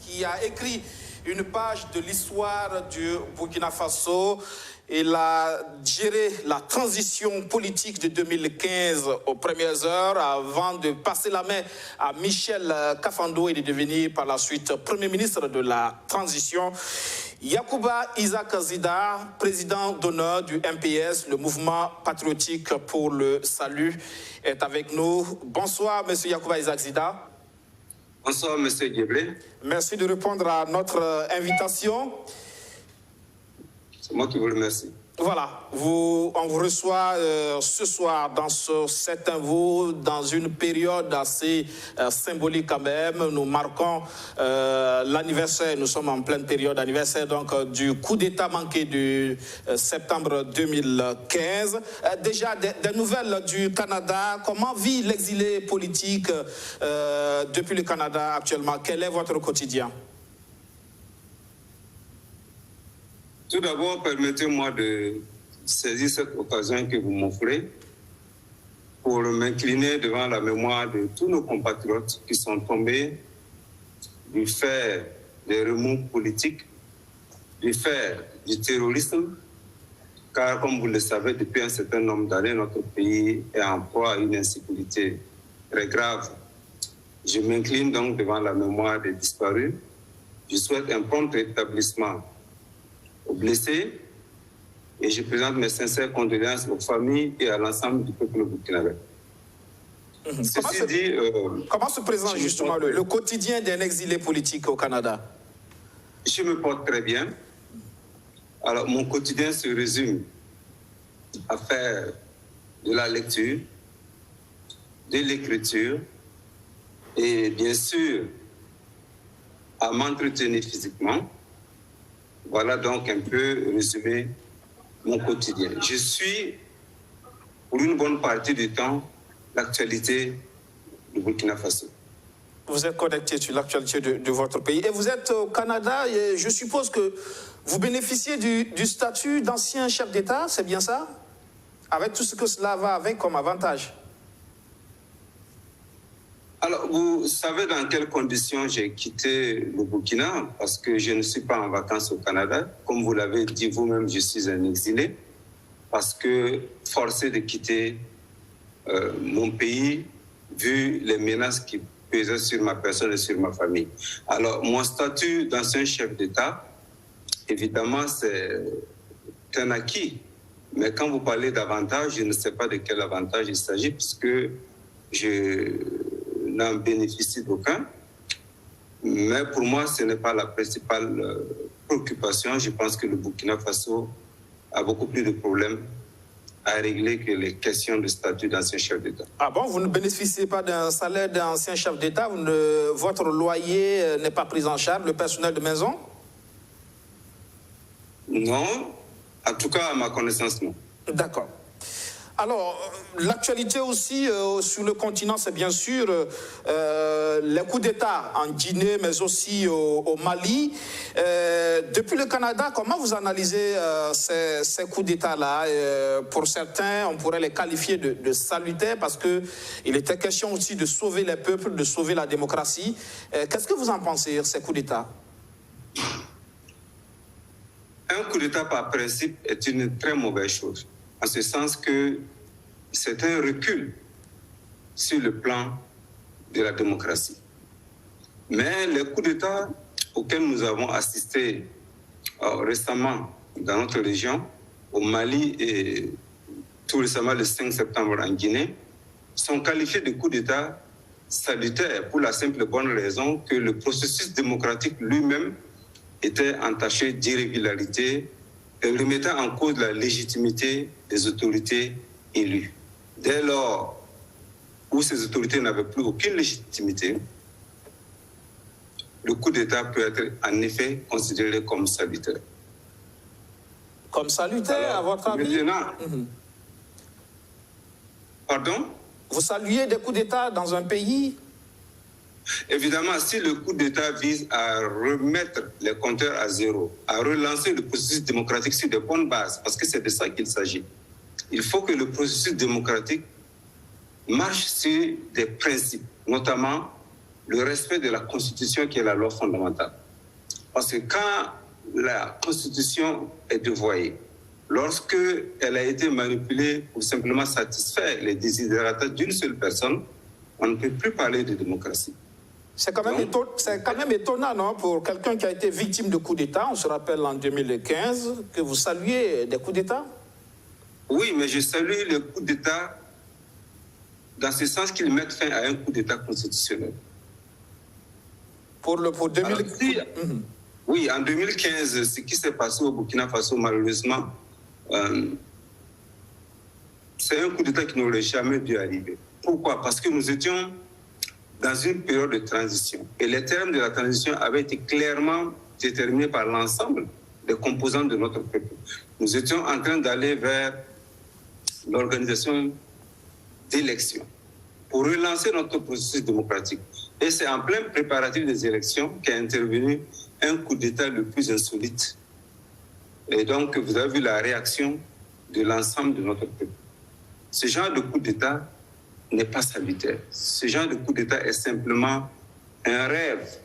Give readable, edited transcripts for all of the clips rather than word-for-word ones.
qui a écrit une page de l'histoire du Burkina Faso. Il a géré la transition politique de 2015 aux premières heures avant de passer la main à Michel Kafando et de devenir par la suite Premier ministre de la transition. Yacouba Isaac Zida, président d'honneur du MPS, le mouvement patriotique pour le salut, est avec nous. Bonsoir, monsieur Yacouba Isaac Zida. Bonsoir, monsieur Guéblé. Merci de répondre à notre invitation. C'est moi qui vous remercie. Voilà, on vous reçoit ce soir dans cet info, dans une période assez symbolique quand même. Nous marquons l'anniversaire, nous sommes en pleine période anniversaire donc du coup d'État manqué du septembre 2015. Déjà, des nouvelles du Canada. Comment vit l'exilé politique depuis le Canada actuellement? Quel est votre quotidien? Tout d'abord, permettez-moi de saisir cette occasion que vous m'offrez pour m'incliner devant la mémoire de tous nos compatriotes qui sont tombés du fait des remous politiques, du fait du terrorisme, car comme vous le savez, depuis un certain nombre d'années, notre pays est en proie à une insécurité très grave. Je m'incline donc devant la mémoire des disparus. Je souhaite un prompt rétablissement aux blessés et je présente mes sincères condoléances aux familles et à l'ensemble du peuple burkinabé. Comment se présente justement le quotidien d'un exilé politique au Canada? Je me porte très bien. Alors, mon quotidien se résume à faire de la lecture, de l'écriture et bien sûr à m'entretenir physiquement. Voilà donc un peu résumé mon quotidien. Je suis, pour une bonne partie du temps, l'actualité du Burkina Faso. Vous êtes connecté sur l'actualité de votre pays. Et vous êtes au Canada, et je suppose que vous bénéficiez du statut d'ancien chef d'État, c'est bien ça? Avec tout ce que cela va avec comme avantage. Alors, vous savez dans quelles conditions j'ai quitté le Burkina, parce que je ne suis pas en vacances au Canada. Comme vous l'avez dit vous-même, je suis un exilé, parce que forcé de quitter mon pays, vu les menaces qui pesaient sur ma personne et sur ma famille. Alors, mon statut d'ancien chef d'État, évidemment, c'est un acquis. Mais quand vous parlez d'avantages, je ne sais pas de quel avantage il s'agit, puisque je n'en bénéficie d'aucun. Mais pour moi, ce n'est pas la principale préoccupation. Je pense que le Burkina Faso a beaucoup plus de problèmes à régler que les questions de statut d'ancien chef d'État. Ah bon, vous ne bénéficiez pas d'un salaire d'ancien chef d'État? Votre loyer n'est pas pris en charge, le personnel de maison? Non, en tout cas à ma connaissance, non. D'accord. Alors, l'actualité aussi sur le continent, c'est bien sûr les coups d'État en Guinée, mais aussi au Mali. Depuis le Canada, comment vous analysez ces coups d'État-là? Pour certains, on pourrait les qualifier de salutaires parce qu'il était question aussi de sauver les peuples, de sauver la démocratie. Qu'est-ce que vous en pensez, ces coups d'État? Un coup d'État, par principe, est une très mauvaise chose. En ce sens que c'est un recul sur le plan de la démocratie. Mais les coups d'État auxquels nous avons assisté récemment dans notre région, au Mali et tout récemment le 5 septembre en Guinée, sont qualifiés de coups d'État salutaires pour la simple et bonne raison que le processus démocratique lui-même était entaché d'irrégularité et remettant en cause la légitimité des autorités élues. Dès lors où ces autorités n'avaient plus aucune légitimité, le coup d'État peut être en effet considéré comme salutaire. Comme salutaire, à votre avis? Pardon? Vous saluez des coups d'État dans un pays? Évidemment, si le coup d'État vise à remettre les compteurs à zéro, à relancer le processus démocratique sur de bonnes bases, parce que c'est de ça qu'il s'agit, il faut que le processus démocratique marche sur des principes, notamment le respect de la Constitution qui est la loi fondamentale. Parce que quand la Constitution est dévoyée, lorsqu'elle a été manipulée pour simplement satisfaire les desiderata d'une seule personne, on ne peut plus parler de démocratie. C'est quand même étonnant, non, pour quelqu'un qui a été victime de coup d'État. On se rappelle en 2015 que vous saluez des coups d'État. Oui, mais je salue les coups d'État dans ce sens qu'ils mettent fin à un coup d'État constitutionnel. Pour 2015. Oui, en 2015, ce qui s'est passé au Burkina Faso, malheureusement, c'est un coup d'État qui n'aurait jamais dû arriver. Pourquoi? Parce que nous étions dans une période de transition. Et les termes de la transition avaient été clairement déterminés par l'ensemble des composants de notre peuple. Nous étions en train d'aller vers l'organisation d'élections pour relancer notre processus démocratique. Et c'est en plein préparatif des élections qu'est intervenu un coup d'État le plus insolite. Et donc, vous avez vu la réaction de l'ensemble de notre peuple. Ce genre de coup d'État n'est pas salutaire. Ce genre de coup d'État est simplement un rêve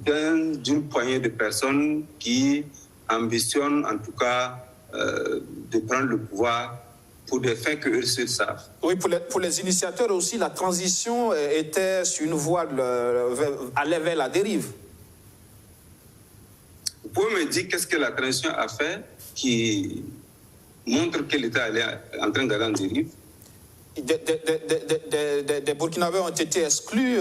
d'une poignée de personnes qui ambitionnent, en tout cas, de prendre le pouvoir pour des fins qu'eux seuls savent. Oui, pour les initiateurs aussi, la transition était sur une voie, allait vers la dérive. Vous pouvez me dire qu'est-ce que la transition a fait qui montre que l'État est en train d'aller en dérive? Des Burkinabés ont été exclus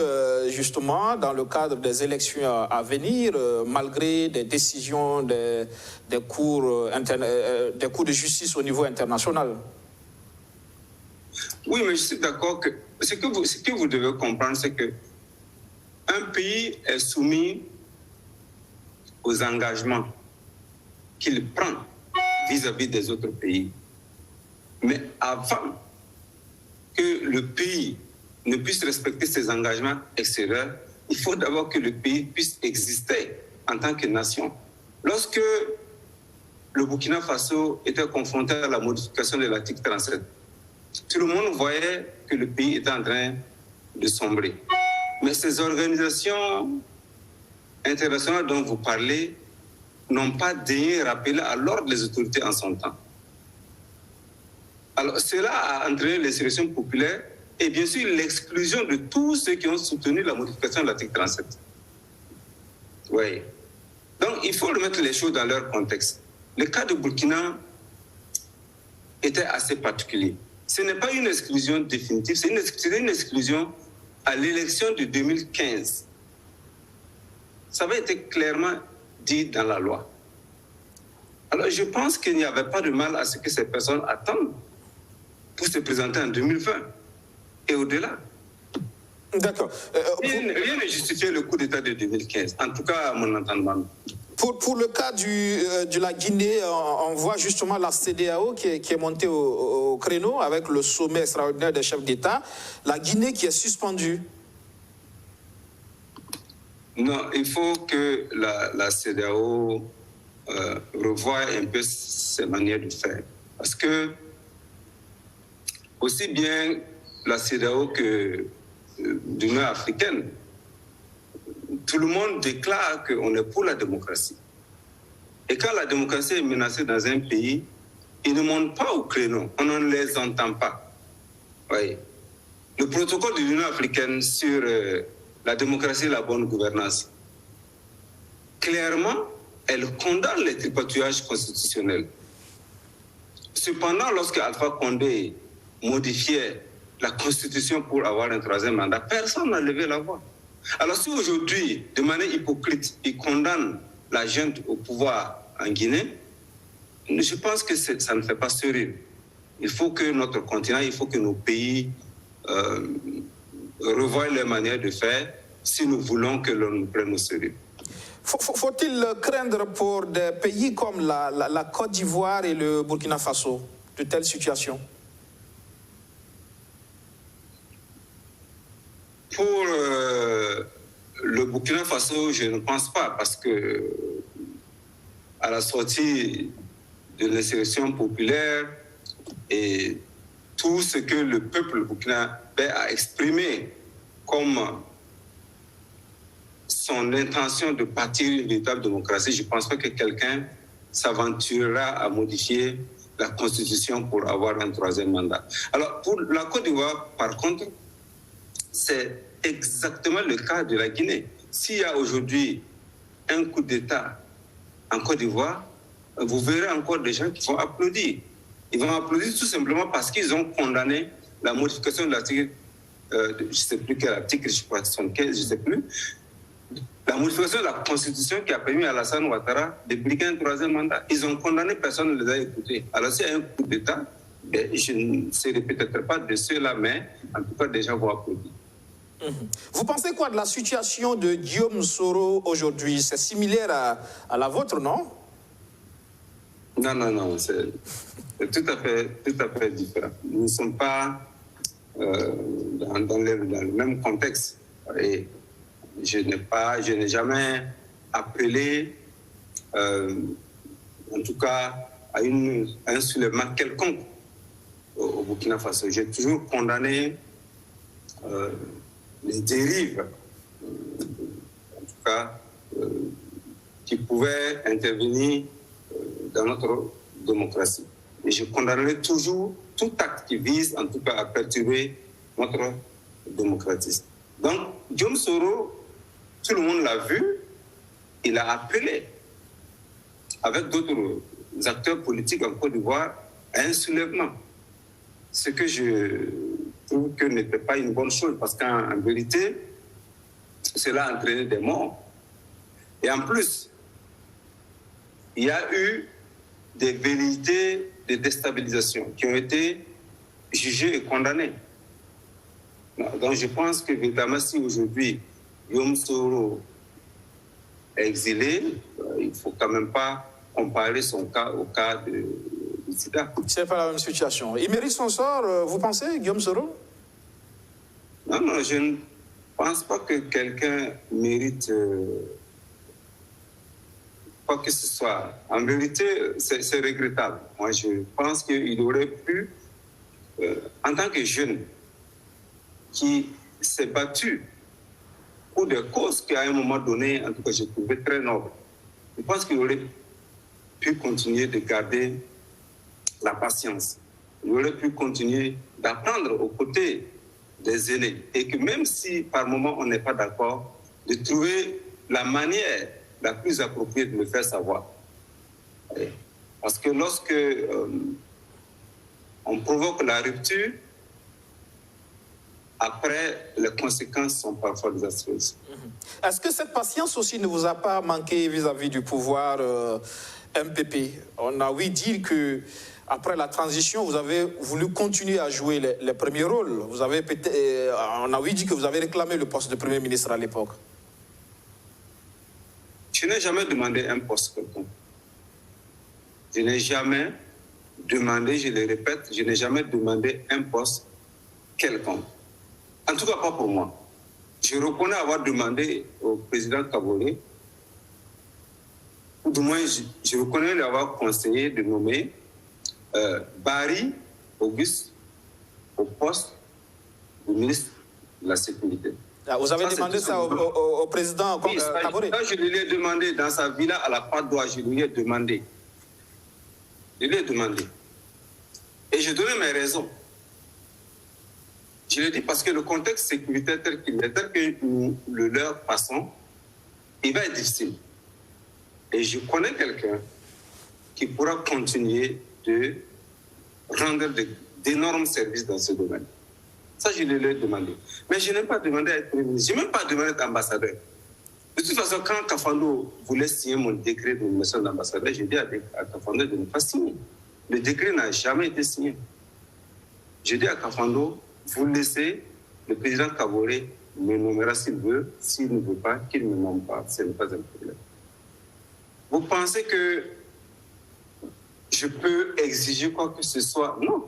justement dans le cadre des élections à venir, malgré des décisions des cours de justice au niveau international. Oui, mais je suis d'accord que ce que vous devez comprendre, c'est que un pays est soumis aux engagements qu'il prend vis-à-vis des autres pays. Mais avant que le pays ne puisse respecter ses engagements extérieurs, il faut d'abord que le pays puisse exister en tant que nation. Lorsque le Burkina Faso était confronté à la modification de l'article 37, tout le monde voyait que le pays était en train de sombrer. Mais ces organisations internationales dont vous parlez n'ont pas daigné rappeler à l'ordre les autorités en son temps. Alors, cela a entraîné l'insurrection populaire et bien sûr l'exclusion de tous ceux qui ont soutenu la modification de l'article 37. Oui. Donc, il faut remettre les choses dans leur contexte. Le cas de Burkina était assez particulier. Ce n'est pas une exclusion définitive, c'est une exclusion à l'élection de 2015. Ça avait été clairement dit dans la loi. Alors, je pense qu'il n'y avait pas de mal à ce que ces personnes attendent pour se présenter en 2020 et au-delà. D'accord. Rien ne justifiait le coup d'État de 2015, en tout cas à mon entendement. Pour le cas de la Guinée, on voit justement la CEDEAO qui est montée au créneau avec le sommet extraordinaire des chefs d'État. La Guinée qui est suspendue. Non, il faut que la CEDEAO revoie un peu ses manières de faire. Parce que aussi bien la CEDEAO que l'Union africaine, tout le monde déclare qu'on est pour la démocratie. Et quand la démocratie est menacée dans un pays, ils ne montent pas au créneau, on ne les entend pas. Oui. Le protocole de l'Union africaine sur la démocratie et la bonne gouvernance, clairement, elle condamne les tripatouillages constitutionnels. Cependant, lorsque Alpha Condé modifiait la Constitution pour avoir un troisième mandat, personne n'a levé la voix. Alors si aujourd'hui, de manière hypocrite, ils condamnent la junte au pouvoir en Guinée, je pense que ça ne fait pas sérieux. Il faut que notre continent, il faut que nos pays revoient leur manière de faire si nous voulons que l'on nous prenne au sérieux. Faut-il craindre pour des pays comme la Côte d'Ivoire et le Burkina Faso de telles situations? Pour le Burkina Faso, je ne pense pas, parce que à la sortie de l'insurrection populaire et tout ce que le peuple burkinabé a exprimé comme son intention de bâtir une véritable démocratie, je ne pense pas que quelqu'un s'aventurera à modifier la Constitution pour avoir un troisième mandat. Alors, pour la Côte d'Ivoire, par contre, c'est exactement le cas de la Guinée. S'il y a aujourd'hui un coup d'État en Côte d'Ivoire, vous verrez encore des gens qui vont applaudir. Ils vont applaudir tout simplement parce qu'ils ont condamné la modification de l'article, je ne sais plus quel article, je crois 75, je ne sais plus, la modification de la Constitution qui a permis à Alassane Ouattara de briguer un troisième mandat. Ils ont condamné, personne ne les a écoutés. Alors s'il y a un coup d'État, je ne serai peut-être pas de ceux-là, mais en tout cas, des gens vont applaudir. Vous pensez quoi de la situation de Guillaume Soro aujourd'hui? C'est similaire à la vôtre, non? Non, c'est tout à fait différent. Nous ne sommes pas dans le même contexte. Et je n'ai jamais appelé, en tout cas, à un soulèvement quelconque au Burkina Faso. J'ai toujours condamné les dérives, en tout cas, qui pouvaient intervenir dans notre démocratie. Et je condamnerai toujours tout acte qui vise, en tout cas, à perturber notre démocratie. Donc, Guillaume Soro, tout le monde l'a vu, il a appelé, avec d'autres acteurs politiques en Côte d'Ivoire, à un soulèvement. Ce que je trouve que n'était pas une bonne chose, parce qu'en vérité, cela a entraîné des morts. Et en plus, il y a eu des velléités de déstabilisation qui ont été jugées et condamnées. Donc je pense que véritablement, si aujourd'hui Guillaume Soro est exilé, il ne faut quand même pas comparer son cas au cas de Sida. Ce n'est pas la même situation. Il mérite son sort, vous pensez, Guillaume Soro? Non, je ne pense pas que quelqu'un mérite quoi que ce soit. En vérité, c'est regrettable. Moi, je pense qu'il aurait pu, en tant que jeune qui s'est battu pour des causes qu'à un moment donné, en tout cas, je trouvais très nobles, je pense qu'il aurait pu continuer de garder la patience. Il aurait pu continuer d'apprendre aux côtés des aînés. Et que même si par moment on n'est pas d'accord, de trouver la manière la plus appropriée de le faire savoir. Parce que lorsque on provoque la rupture, après, les conséquences sont parfois désastreuses. Est-ce que cette patience aussi ne vous a pas manqué vis-à-vis du pouvoir MPP? On a ouï dire que après la transition, vous avez voulu continuer à jouer les premiers rôles. On a ouï dire que vous avez réclamé le poste de Premier ministre à l'époque. Je n'ai jamais demandé un poste quelconque. Je n'ai jamais demandé, je le répète, je n'ai jamais demandé un poste quelconque. En tout cas, pas pour moi. Je reconnais avoir demandé au président Kaboré, ou du moins, je reconnais lui avoir conseillé de nommer Barry Auguste au poste de ministre de la Sécurité. Vous avez demandé ça au président Kaboré? Je lui ai demandé dans sa villa à la Padoie, je lui ai demandé. Je lui ai demandé. Et je donnais mes raisons. Je l'ai dit parce que le contexte sécuritaire tel qu'il est, tel que nous le leur passons, il va être difficile. Et je connais quelqu'un qui pourra continuer de rendre d'énormes services dans ce domaine. Ça, je lui ai demandé. Mais je n'ai pas demandé à être Premier ministre. Je n'ai même pas demandé d'être ambassadeur. De toute façon, quand Kafando voulait signer mon décret de nomination d'ambassadeur, j'ai dit à Kafando de ne pas signer. Le décret n'a jamais été signé. J'ai dit à Kafando, vous laissez, le président Kaboré me nommera s'il veut. S'il ne veut pas, qu'il ne me nomme pas. Ce n'est pas un problème. Vous pensez que je peux exiger quoi que ce soit? Non.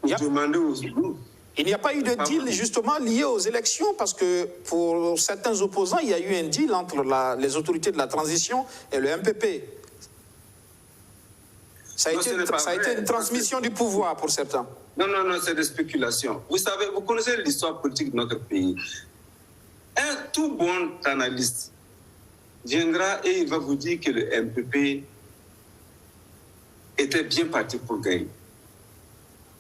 Vous demandez aux autres. Il n'y a pas eu de deal justement lié aux élections parce que pour certains opposants, il y a eu un deal entre les autorités de la transition et le MPP. Ça a été une transmission du pouvoir pour certains. Non, c'est des spéculations. Vous savez, vous connaissez l'histoire politique de notre pays. Un tout bon analyste viendra et il va vous dire que le MPP était bien parti pour gagner.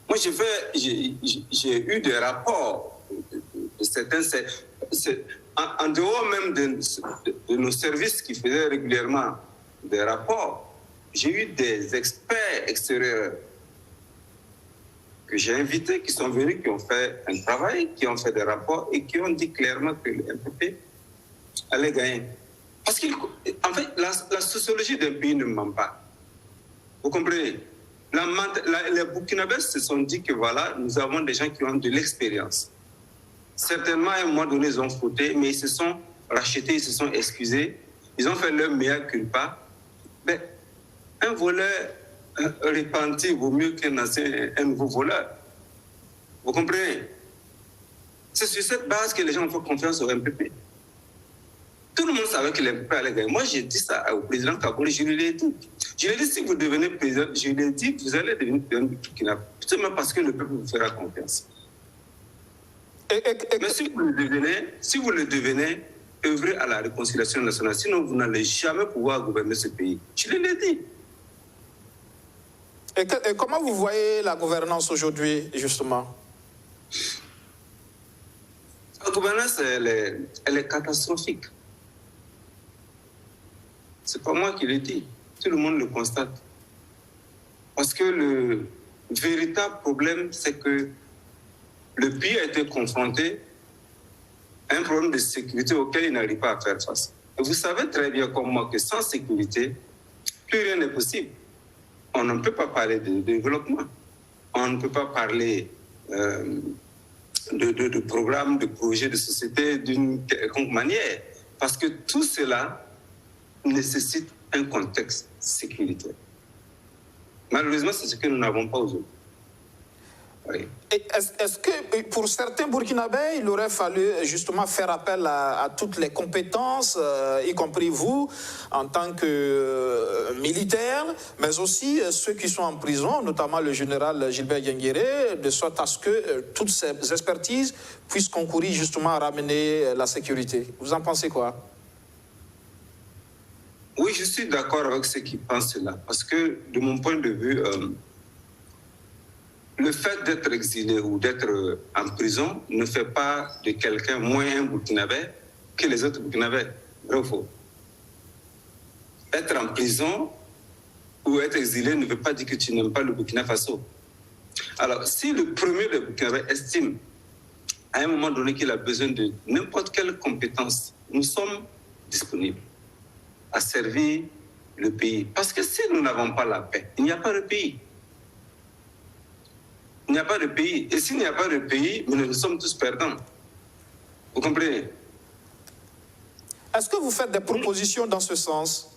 Moi, j'ai eu des rapports de certains, en dehors même de nos services qui faisaient régulièrement des rapports. J'ai eu des experts extérieurs que j'ai invités, qui sont venus, qui ont fait un travail, qui ont fait des rapports et qui ont dit clairement que le MPP allait gagner. Parce qu'en fait, la sociologie d'un pays ne ment pas. Vous comprenez? Les Burkinabés se sont dit que voilà, nous avons des gens qui ont de l'expérience. Certainement, à un moment donné, ils ont fauté, mais ils se sont rachetés, ils se sont excusés, ils ont fait leur meilleur culpa. Mais un voleur repenti vaut mieux qu'un un nouveau voleur. Vous comprenez? C'est sur cette base que les gens ont fait confiance au MPP. Tout le monde savait que le MPP allait gagner. Moi, j'ai dit ça au président Kaboulé, je lui ai dit. Je lui ai dit, si vous devenez président, je lui ai dit, vous allez devenir président du Burkina. Seulement parce que le peuple vous fera confiance. Mais si vous le devenez, œuvrez à la réconciliation nationale. Sinon, vous n'allez jamais pouvoir gouverner ce pays. Je lui ai dit. Et comment vous voyez la gouvernance aujourd'hui, justement? La gouvernance, elle est catastrophique. C'est pas moi qui le dis. Tout le monde le constate. Parce que le véritable problème, c'est que le pays a été confronté à un problème de sécurité auquel il n'arrive pas à faire face. Et vous savez très bien comme moi que sans sécurité, plus rien n'est possible. On ne peut pas parler de développement. On ne peut pas parler de programmes, de projets, de société d'une quelconque manière. Parce que tout cela nécessite un contexte sécuritaire. Malheureusement, c'est ce que nous n'avons pas aujourd'hui. Oui. Est-ce que pour certains Burkinabés, il aurait fallu justement faire appel à toutes les compétences, y compris vous, en tant que militaire, mais aussi ceux qui sont en prison, notamment le général Gilbert Diengéré, de sorte à ce que toutes ces expertises puissent concourir justement à ramener la sécurité. Vous en pensez quoi? Oui, je suis d'accord avec ceux qui pensent cela, parce que de mon point de vue, le fait d'être exilé ou d'être en prison ne fait pas de quelqu'un moins un Burkinabé que les autres Burkinabés. Vrai ou faux? Être en prison ou être exilé ne veut pas dire que tu n'aimes pas le Burkina Faso. Alors, si le premier des Burkinabés estime à un moment donné qu'il a besoin de n'importe quelle compétence, nous sommes disponibles à servir le pays. Parce que si nous n'avons pas la paix, il n'y a pas de pays. Il n'y a pas de pays. Et s'il n'y a pas de pays, nous sommes tous perdants. Vous comprenez? Est-ce que vous faites des propositions dans ce sens?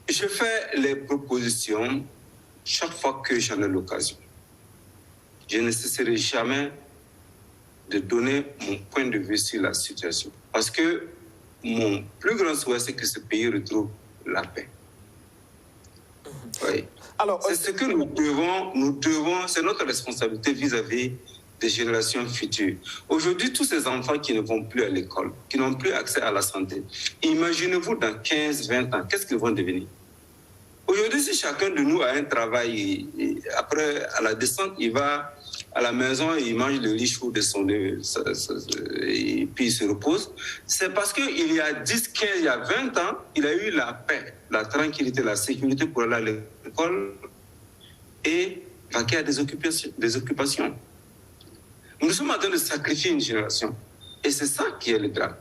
Je fais les propositions chaque fois que j'en ai l'occasion. Je ne cesserai jamais de donner mon point de vue sur la situation. Parce que mon plus grand souhait, c'est que ce pays retrouve la paix. Oui. Alors, c'est ce que nous devons, c'est notre responsabilité vis-à-vis des générations futures. Aujourd'hui, tous ces enfants qui ne vont plus à l'école, qui n'ont plus accès à la santé, imaginez-vous dans 15, 20 ans, qu'est-ce qu'ils vont devenir? Aujourd'hui, si chacun de nous a un travail, après, à la descente, il va à la maison et il mange le riz chaud de son et puis il se repose, c'est parce qu'il y a 10, 15, il y a 20 ans, il a eu la paix, la tranquillité, la sécurité pour aller à l'école et vaquer à des occupations. Nous sommes en train de sacrifier une génération. Et c'est ça qui est le drame.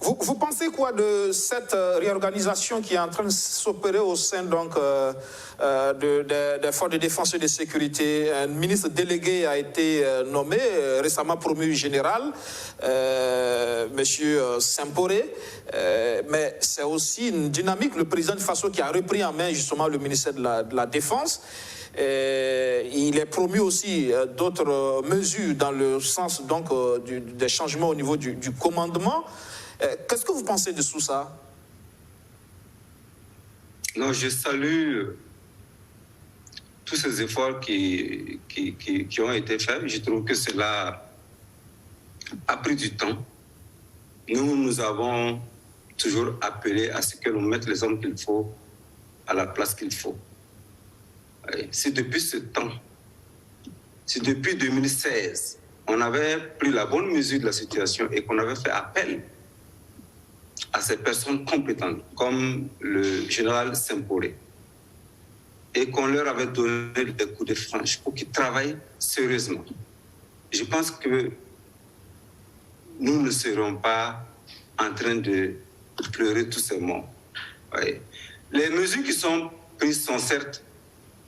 Vous pensez quoi de cette réorganisation qui est en train de s'opérer au sein donc, des forces de défense et de sécurité? Un ministre délégué a été nommé, récemment promu général, M. Semporé, mais c'est aussi une dynamique. Le président de Faso qui a repris en main justement le ministère de la Défense. Il est promu aussi d'autres mesures dans le sens donc, des changements au niveau du commandement. Qu'est-ce que vous pensez de tout ça? Non, je salue tous ces efforts qui ont été faits. Je trouve que cela a pris du temps. Nous avons toujours appelé à ce que l'on mette les hommes qu'il faut à la place qu'il faut. C'est depuis ce temps, c'est depuis 2016, on avait pris la bonne mesure de la situation et qu'on avait fait appel à ces personnes compétentes, comme le général Semporé, et qu'on leur avait donné des coups de franche pour qu'ils travaillent sérieusement. Je pense que nous ne serons pas en train de pleurer tous ces morts. Les mesures qui sont prises sont certes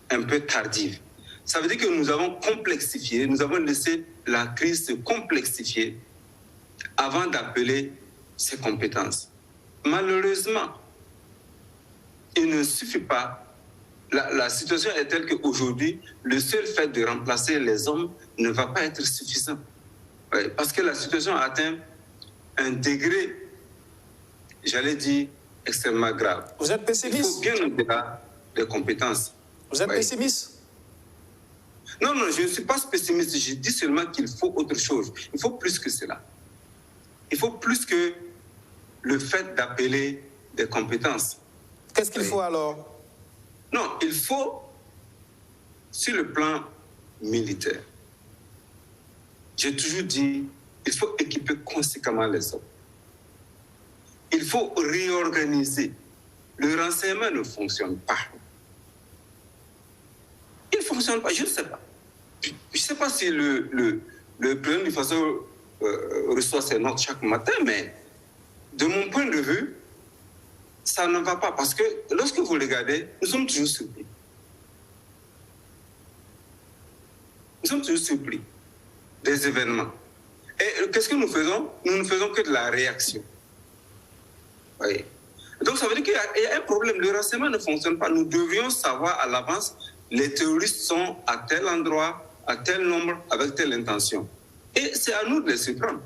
un peu tardives. Ça veut dire que nous avons complexifié, nous avons laissé la crise se complexifier avant d'appeler ses compétences. Malheureusement, il ne suffit pas. La situation est telle qu'aujourd'hui, le seul fait de remplacer les hommes ne va pas être suffisant. Parce que la situation atteint un degré, j'allais dire, extrêmement grave. Vous êtes pessimiste? Il faut bien au-delà des compétences. Vous êtes pessimiste? Non, je ne suis pas pessimiste. Je dis seulement qu'il faut autre chose. Il faut plus que cela. Il faut plus que le fait d'appeler des compétences. Qu'est-ce qu'il faut alors? Non, il faut, sur le plan militaire, j'ai toujours dit, il faut équiper conséquemment les hommes. Il faut réorganiser. Le renseignement ne fonctionne pas. Il ne fonctionne pas, je ne sais pas. Je ne sais pas si le président du Faso reçoit ses notes chaque matin, mais de mon point de vue, ça ne va pas. Parce que lorsque vous regardez, nous sommes toujours surpris. Nous sommes toujours surpris des événements. Et qu'est-ce que nous faisons? Nous ne faisons que de la réaction. Oui. Donc ça veut dire qu'il y a un problème. Le renseignement ne fonctionne pas. Nous devrions savoir à l'avance, les terroristes sont à tel endroit, à tel nombre, avec telle intention. Et c'est à nous de les surprendre.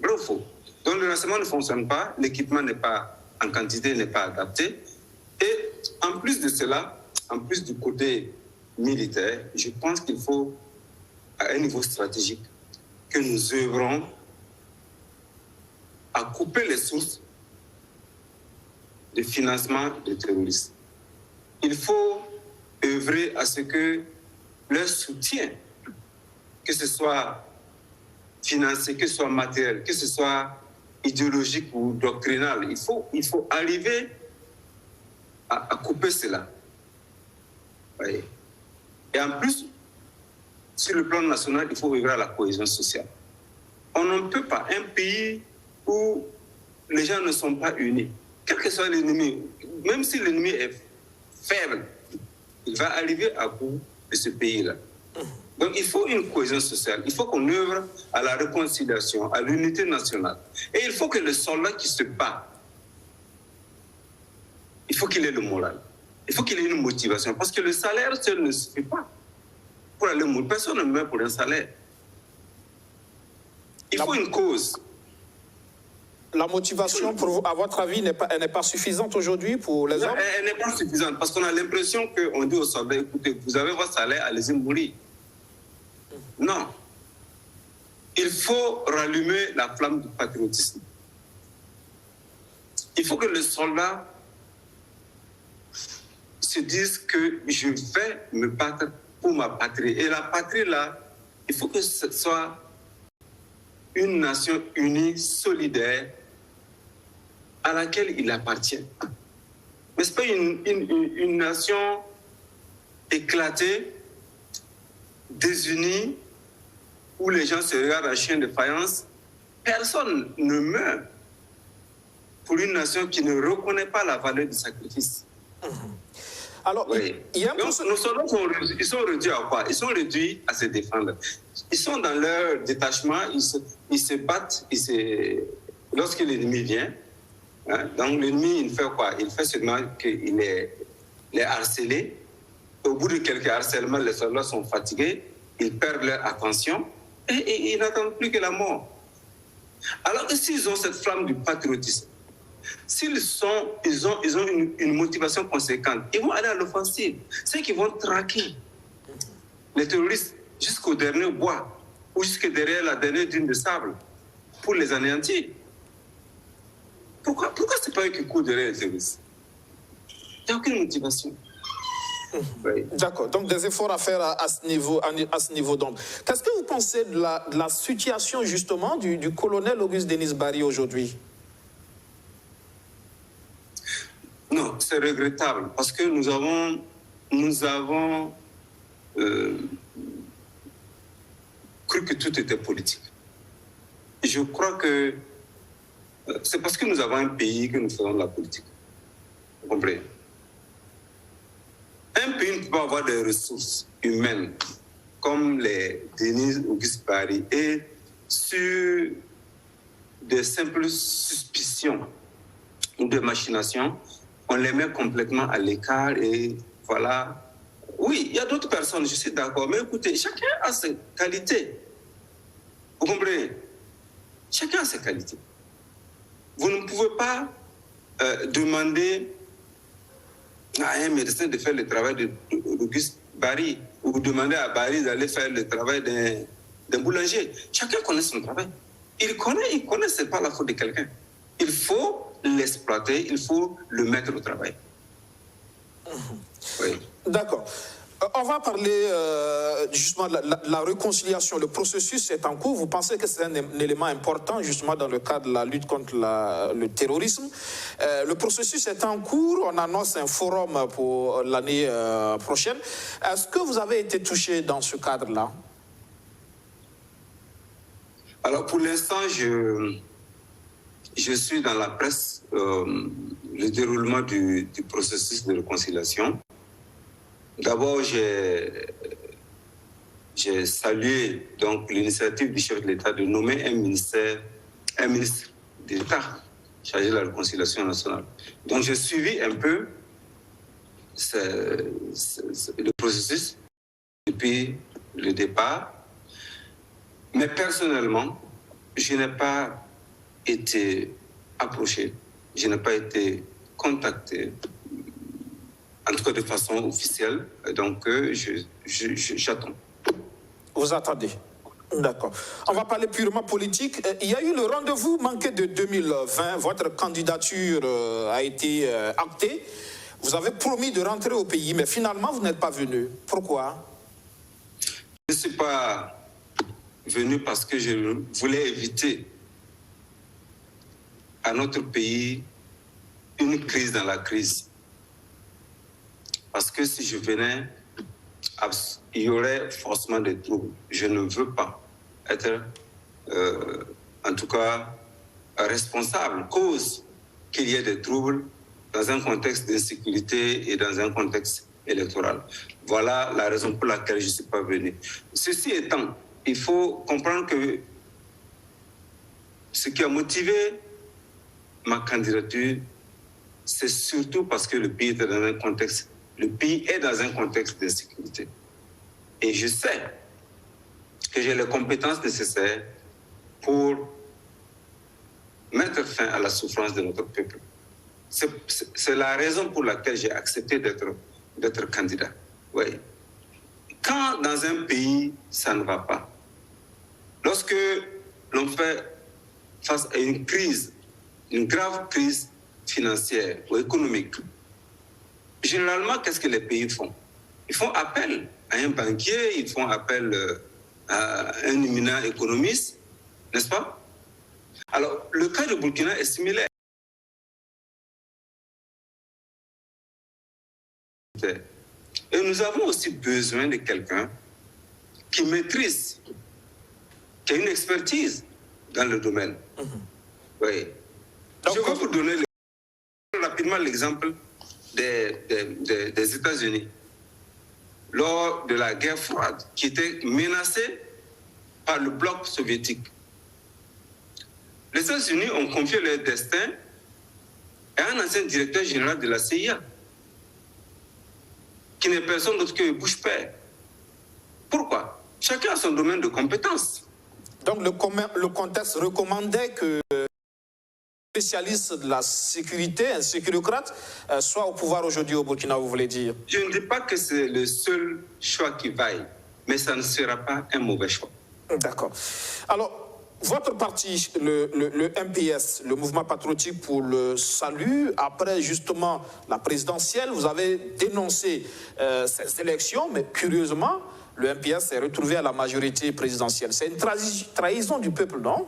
Vrai ou faux? Donc le renseignement ne fonctionne pas, l'équipement n'est pas en quantité, n'est pas adapté. Et en plus de cela, en plus du côté militaire, je pense qu'il faut, à un niveau stratégique, que nous œuvrons à couper les sources de financement des terroristes. Il faut œuvrer à ce que leur soutien, que ce soit financier, que ce soit matériel, que ce soit idéologique ou doctrinal, il faut arriver à couper cela. Oui. Et en plus, sur le plan national, il faut œuvrer à la cohésion sociale. On ne peut pas, un pays où les gens ne sont pas unis, quel que soit l'ennemi, même si l'ennemi est faible, il va arriver à bout de ce pays-là. Donc il faut une cohésion sociale, il faut qu'on œuvre à la réconciliation, à l'unité nationale. Et il faut que le soldat qui se bat, il faut qu'il ait le moral, il faut qu'il ait une motivation, parce que le salaire seul ne suffit pas. Pour aller mourir, personne ne meurt pour un salaire. Il faut une cause. La motivation, à votre avis, n'est pas suffisante aujourd'hui pour les hommes? Elle n'est pas suffisante, parce qu'on a l'impression qu'on dit aux soldats, écoutez, vous avez votre salaire, allez-y mourir. Non. Il faut rallumer la flamme du patriotisme. Il faut que le soldat se dise que je vais me battre pour ma patrie. Et la patrie, là, il faut que ce soit une nation unie, solidaire, à laquelle il appartient. Mais ce n'est pas une nation éclatée, désunie, où les gens se regardent en chien de faïence. Personne ne meurt pour une nation qui ne reconnaît pas la valeur du sacrifice. Alors, oui. Donc, nos soldats ils sont réduits à quoi? Ils sont réduits à se défendre. Ils sont dans leur détachement, ils se battent, lorsque l'ennemi vient. Hein, donc l'ennemi, il fait quoi? Il fait seulement qu'il les harcelé. Au bout de quelques harcèlements, les soldats sont fatigués, ils perdent leur attention et ils n'attendent plus que la mort. Alors que s'ils ont cette flamme du patriotisme, s'ils ont une motivation conséquente, ils vont aller à l'offensive. C'est qu'ils vont traquer les terroristes jusqu'au dernier bois ou jusque derrière la dernière dune de sable. pour les anéantir. Pourquoi ce n'est pas eux qui courent derrière les terroristes? Il n'y a aucune motivation. Oui. D'accord, donc des efforts à faire à ce niveau. Donc, qu'est-ce que vous pensez de la situation justement du colonel Auguste Denis Barry aujourd'hui? Non, c'est regrettable parce que nous avons cru que tout était politique. Et je crois que c'est parce que nous avons un pays que nous faisons de la politique. Vous comprenez? Un pays ne peut pas avoir des ressources humaines comme les Denis Auguste Barry et sur des simples suspicions ou de machinations, on les met complètement à l'écart et voilà. Oui, il y a d'autres personnes, je suis d'accord, mais écoutez, chacun a ses qualités. Vous comprenez? Chacun a ses qualités. Vous ne pouvez pas demander à un médecin de faire le travail d'Auguste Barry ou demander à Barry d'aller faire le travail d'un boulanger. Chacun connaît son travail. Il connaît, ce n'est pas la faute de quelqu'un. Il faut l'exploiter, il faut le mettre au travail. Oui. D'accord. On va parler justement de la réconciliation. Le processus est en cours. Vous pensez que c'est un élément important justement dans le cadre de la lutte contre le terrorisme. Le processus est en cours. On annonce un forum pour l'année prochaine. Est-ce que vous avez été touché dans ce cadre-là? Alors pour l'instant, je suis dans la presse le déroulement du processus de réconciliation. D'abord, j'ai salué donc l'initiative du chef de l'État de nommer un ministre d'État chargé de la réconciliation nationale. Donc j'ai suivi un peu le processus depuis le départ. Mais personnellement, je n'ai pas été approché, je n'ai pas été contacté, en tout cas de façon officielle. Donc, j'attends. Vous attendez. D'accord. On va parler purement politique. Il y a eu le rendez-vous manqué de 2020. Votre candidature a été actée. Vous avez promis de rentrer au pays, mais finalement, vous n'êtes pas venu. Pourquoi? Je ne suis pas venu parce que je voulais éviter à notre pays une crise dans la crise. Parce que si je venais, il y aurait forcément des troubles. Je ne veux pas être, en tout cas, responsable, cause qu'il y ait des troubles dans un contexte d'insécurité et dans un contexte électoral. Voilà la raison pour laquelle je ne suis pas venu. Ceci étant, il faut comprendre que ce qui a motivé ma candidature, c'est surtout parce que le pays est dans un contexte d'insécurité. Et je sais que j'ai les compétences nécessaires pour mettre fin à la souffrance de notre peuple. C'est la raison pour laquelle j'ai accepté d'être candidat. Oui. Quand dans un pays, ça ne va pas, lorsque l'on fait face à une crise, une grave crise financière ou économique, généralement, qu'est-ce que les pays font? Ils font appel à un banquier, ils font appel à un éminent économiste, n'est-ce pas? Alors, le cas de Burkina est similaire. Et nous avons aussi besoin de quelqu'un qui maîtrise, qui a une expertise dans le domaine. Oui. Donc, je vais vous donner rapidement l'exemple des États-Unis lors de la guerre froide, qui était menacée par le bloc soviétique. Les États-Unis ont confié leur destin à un ancien directeur général de la CIA, qui n'est personne d'autre que Bush père. Pourquoi? Chacun a son domaine de compétence. Donc le contexte recommandait que les spécialistes de la sécurité, un sécurocrate, soit au pouvoir aujourd'hui au Burkina, vous voulez dire? Je ne dis pas que c'est le seul choix qui vaille, mais ça ne sera pas un mauvais choix. D'accord. Alors, votre parti, le MPS, le Mouvement Patriotique pour le Salut, après justement la présidentielle, vous avez dénoncé ces élections, mais curieusement, le MPS s'est retrouvé à la majorité présidentielle. C'est une trahison du peuple, non?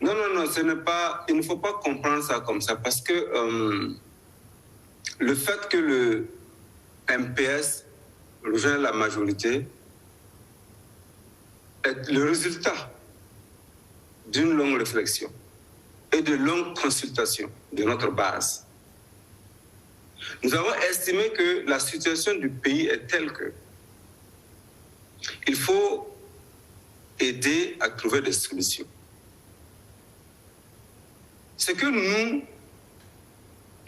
Non, non, non, ce n'est pas, il ne faut pas comprendre ça comme ça, parce que le fait que le MPS rejoigne la majorité est le résultat d'une longue réflexion et de longues consultations de notre base. Nous avons estimé que la situation du pays est telle que il faut aider à trouver des solutions. Ce que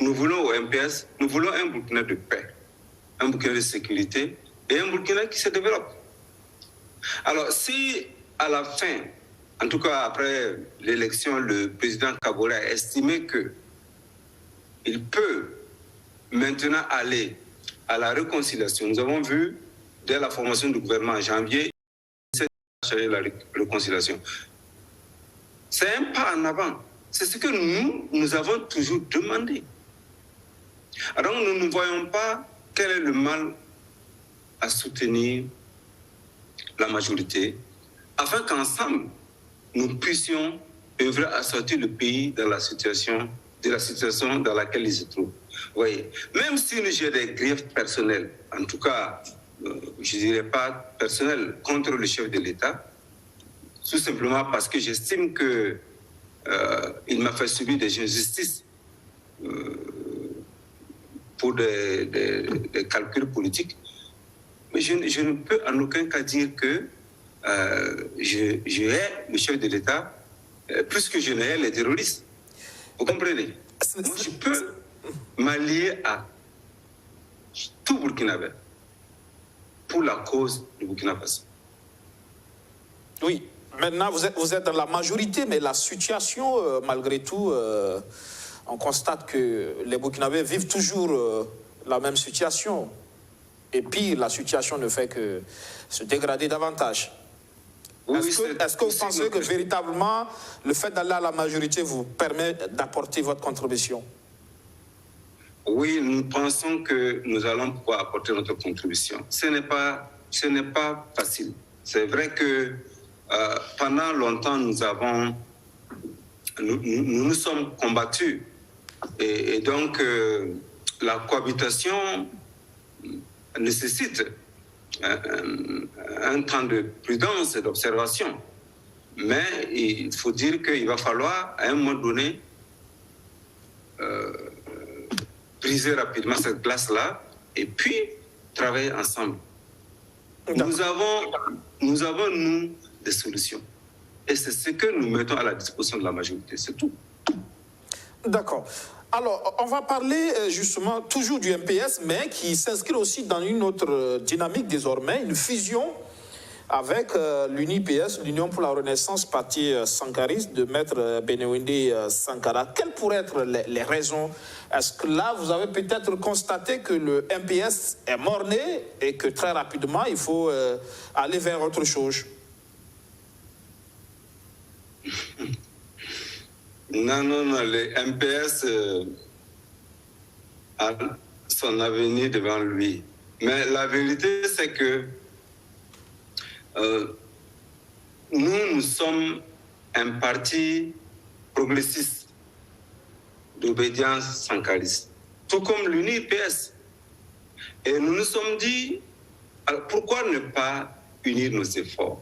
nous voulons au MPS, nous voulons un Burkina de paix, un Burkina de sécurité et un Burkina qui se développe. Alors, si à la fin, en tout cas après l'élection, le président Kabore a estimé qu'il peut maintenant aller à la réconciliation, nous avons vu dès la formation du gouvernement en janvier, c'est la réconciliation. C'est un pas en avant. C'est ce que nous avons toujours demandé. Alors nous ne voyons pas quel est le mal à soutenir la majorité, afin qu'ensemble, nous puissions œuvrer à sortir le pays de la situation dans laquelle il se trouve. Vous voyez, même si j'ai des griefs personnels, en tout cas, je ne dirais pas personnels, contre le chef de l'État, tout simplement parce que j'estime qu'il m'a fait subir des injustices pour des calculs politiques. Mais je ne peux en aucun cas dire que je hais le chef de l'État plus que je ne hais les terroristes. Vous comprenez? Moi, je peux m'allier à tout Burkinabé pour la cause du Burkina Faso. Oui, maintenant vous êtes dans la majorité, mais la situation, malgré tout, on constate que les Burkinabés vivent toujours la même situation. Et puis, la situation ne fait que se dégrader davantage. Oui, est-ce que vous pensez que véritablement, le fait d'aller à la majorité vous permet d'apporter votre contribution? Oui, nous pensons que nous allons pouvoir apporter notre contribution. Ce n'est pas facile. C'est vrai que pendant longtemps, nous nous sommes combattus. Et donc, la cohabitation nécessite un temps de prudence et d'observation. Mais il faut dire qu'il va falloir, à un moment donné, briser rapidement cette glace-là et puis travailler ensemble. Nous avons, des solutions. Et c'est ce que nous mettons à la disposition de la majorité, c'est tout. D'accord. Alors, on va parler justement toujours du MPS, mais qui s'inscrit aussi dans une autre dynamique désormais, une fusion avec l'UNIPS, l'Union pour la Renaissance, parti sankariste de Maître Bénéwindé Sankara. Quelles pourraient être les raisons? Est-ce que là, vous avez peut-être constaté que le MPS est mort-né et que très rapidement, il faut aller vers autre chose? Non, le MPS a son avenir devant lui. Mais la vérité, c'est que nous sommes un parti progressiste d'obédience sankariste, tout comme l'UNIPS. Et nous nous sommes dit, alors pourquoi ne pas unir nos efforts?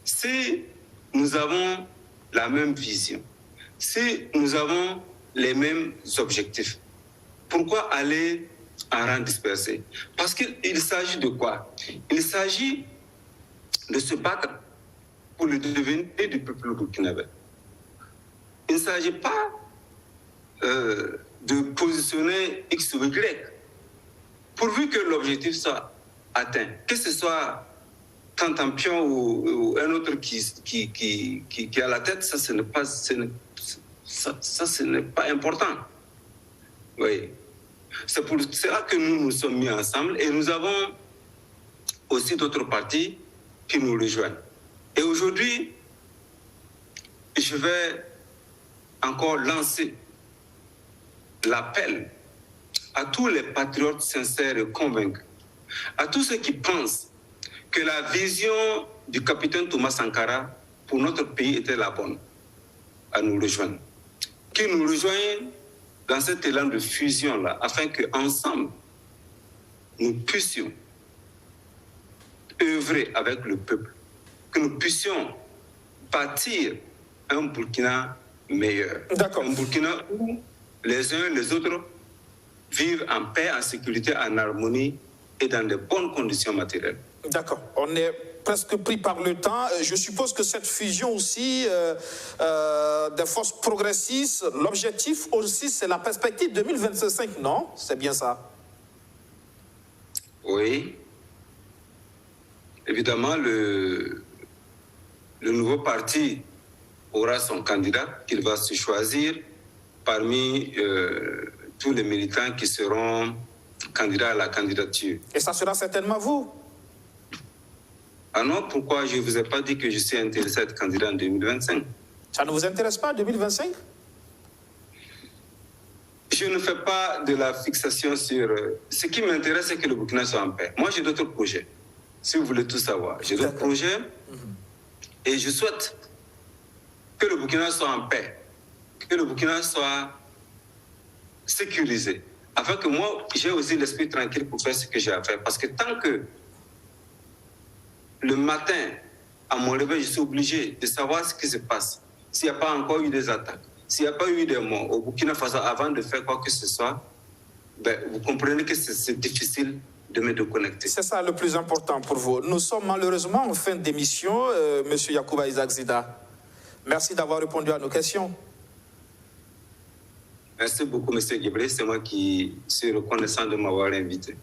Si nous avons la même vision, si nous avons les mêmes objectifs, pourquoi aller en rang dispersé? Parce qu'il s'agit de quoi? Il s'agit de se battre pour le devenir du peuple burkinabé. Il ne s'agit pas de positionner X ou Y, pourvu que l'objectif soit atteint, que ce soit Tantampion ou un autre qui a la tête, ça ce n'est pas important. Oui. C'est pour cela que nous nous sommes mis ensemble et nous avons aussi d'autres partis qui nous rejoignent. Et aujourd'hui, je vais encore lancer l'appel à tous les patriotes sincères et convaincus, à tous ceux qui pensent que la vision du capitaine Thomas Sankara pour notre pays était la bonne, à nous rejoindre. Qu'ils nous rejoignent dans cet élan de fusion-là, afin qu'ensemble, nous puissions œuvrer avec le peuple, que nous puissions bâtir un Burkina meilleur. D'accord. Un Burkina où les uns et les autres vivent en paix, en sécurité, en harmonie et dans de bonnes conditions matérielles. D'accord. On est presque pris par le temps. Je suppose que cette fusion aussi des forces progressistes, l'objectif aussi, c'est la perspective 2025, non? C'est bien ça? Oui. Évidemment, le nouveau parti aura son candidat qu'il va se choisir parmi tous les militants qui seront candidats à la candidature. Et ça sera certainement vous? Ah non, pourquoi je ne vous ai pas dit que je suis intéressé à être candidat en 2025? Ça ne vous intéresse pas, 2025? Je ne fais pas de la fixation sur... Ce qui m'intéresse, c'est que le Burkina soit en paix. Moi, j'ai d'autres projets, si vous voulez tout savoir. J'ai d'autres projets et je souhaite que le Burkina soit en paix, que le Burkina soit sécurisé, afin que moi, j'ai aussi l'esprit tranquille pour faire ce que j'ai à faire. Parce que tant que le matin, à mon réveil, je suis obligé de savoir ce qui se passe, s'il n'y a pas encore eu des attaques, s'il n'y a pas eu des morts au Burkina Faso avant de faire quoi que ce soit, ben, vous comprenez que c'est difficile de me déconnecter. C'est ça le plus important pour vous. Nous sommes malheureusement en fin d'émission, M. Yacouba Isaac Zida. Merci d'avoir répondu à nos questions. Merci beaucoup, M. Guébré. C'est moi qui suis reconnaissant de m'avoir invité.